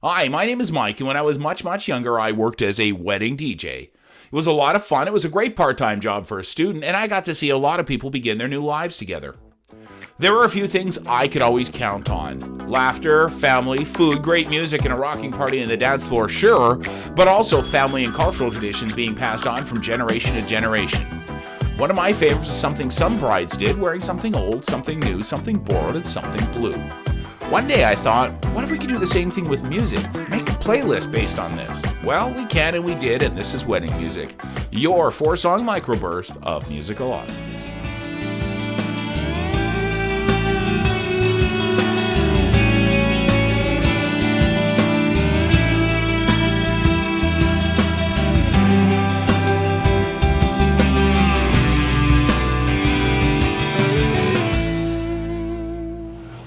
Hi, my name is Mike, and when I was much younger, I worked as a wedding DJ. It was a lot of fun. It was a great part-time job for a student, and I got to see a lot of people begin their new lives together. There were a few things I could always count on. Laughter, family, food, great music, and a rocking party on the dance floor, sure, but also family and cultural traditions being passed on from generation to generation. One of my favorites is something some brides did, wearing something old, something new, something borrowed, and something blue. One day I thought, what if we could do the same thing with music? Make a playlist based on this. Well, we can and we did, and this is Wedding Music, your 4-song microburst of musical awesomeness.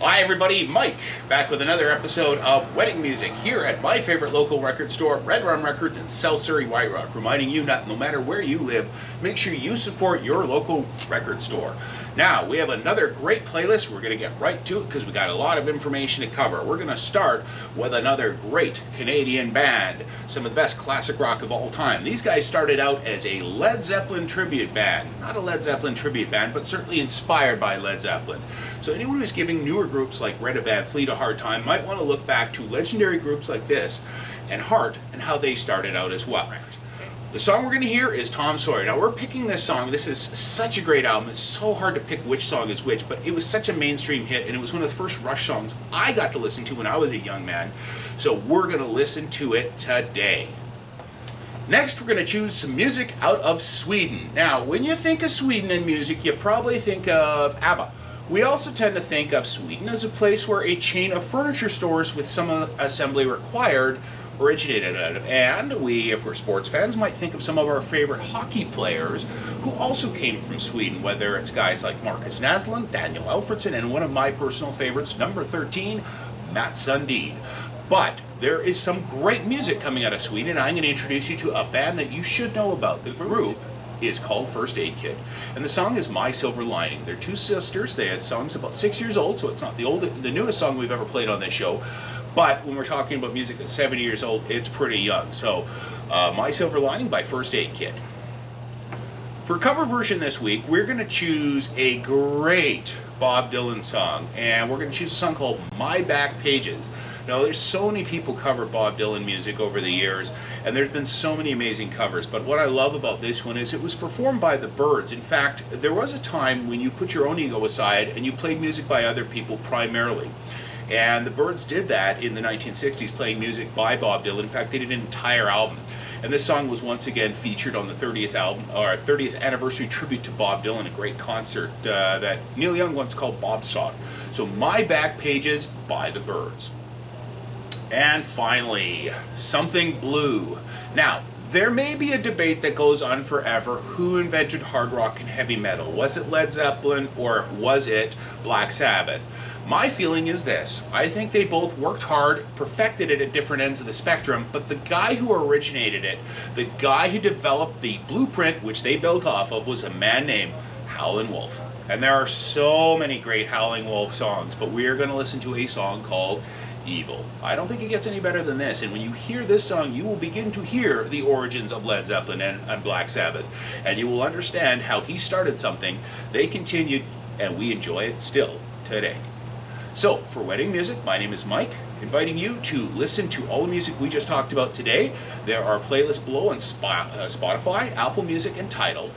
Hi everybody, Mike, back with another episode of Wedding Music here at my favorite local record store, RedRum Records in South Surrey, White Rock, reminding you that no matter where you live, make sure you support your local record store. Now, we have another great playlist. We're going to get right to it because we got a lot of information to cover. We're going to start with another great Canadian band, some of the best classic rock of all time. These guys started out as a Led Zeppelin tribute band. Not a Led Zeppelin tribute band, but certainly inspired by Led Zeppelin. So anyone who's giving newer groups like Red Van Fleet a hard time might want to look back to legendary groups like this and Heart and how they started out as well. The song we're going to hear is Tom Sawyer. Now we're picking this song. This is such a great album. It's so hard to pick which song is which, but it was such a mainstream hit, and it was one of the first Rush songs I got to listen to when I was a young man. So we're going to listen to it today. Next, we're going to choose some music out of Sweden. Now, when you think of Sweden and music, you probably think of ABBA. We also tend to think of Sweden as a place where a chain of furniture stores with some assembly required originated out of. And we, if we're sports fans, might think of some of our favorite hockey players who also came from Sweden, whether it's guys like Marcus Naslund, Daniel Alfredsson, and one of my personal favorites, number 13, Mats Sundin. But there is some great music coming out of Sweden, and I'm going to introduce you to a band that you should know about. The group is called First Aid Kit, and the song is My Silver Lining. They're two sisters. They had songs about 6 years old, so it's not the newest song we've ever played on this show, but when we're talking about music that's 70 years old, it's pretty young. So My Silver Lining by First Aid Kit. For cover version this week, we're going to choose a great Bob Dylan song, and we're going to choose a song called My Back Pages. Now, there's so many people cover Bob Dylan music over the years, and there's been so many amazing covers, but what I love about this one is it was performed by the Byrds. In fact, there was a time when you put your own ego aside and you played music by other people primarily. And the Byrds did that in the 1960s, playing music by Bob Dylan. In fact, they did an entire album. And this song was once again featured on the 30th anniversary tribute to Bob Dylan, a great concert that Neil Young once called Bob's Song. So My Back Pages by the Byrds. And finally, Something Blue. Now, there may be a debate that goes on forever. Who invented hard rock and heavy metal? Was it Led Zeppelin or was it Black Sabbath? My feeling is this. I think they both worked hard, perfected it at different ends of the spectrum, but the guy who originated it, the guy who developed the blueprint which they built off of, was a man named Howlin Wolf. And there are so many great Howlin Wolf songs, but we are going to listen to a song called Evil. I don't think it gets any better than this, and when you hear this song, you will begin to hear the origins of Led Zeppelin and Black Sabbath, and you will understand how he started something, they continued, and we enjoy it still today. So, for Wedding Music, my name is Mike, inviting you to listen to all the music we just talked about today. There are playlists below on Spotify, Apple Music, and Tidal.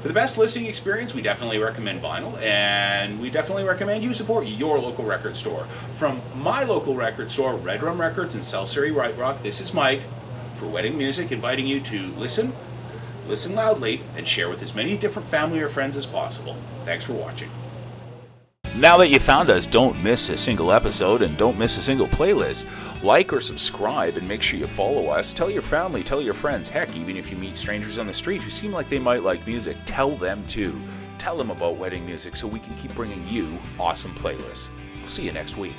For the best listening experience, we definitely recommend vinyl, and we definitely recommend you support your local record store. From my local record store, RedRum Records in South Surrey, White Rock, this is Mike for Wedding Music, inviting you to listen loudly, and share with as many different family or friends as possible. Thanks for watching. Now that you found us, don't miss a single episode and don't miss a single playlist. Like or subscribe and make sure you follow us. Tell your family, tell your friends. Heck, even if you meet strangers on the street who seem like they might like music, tell them too. Tell them about Wedding Music so we can keep bringing you awesome playlists. We'll see you next week.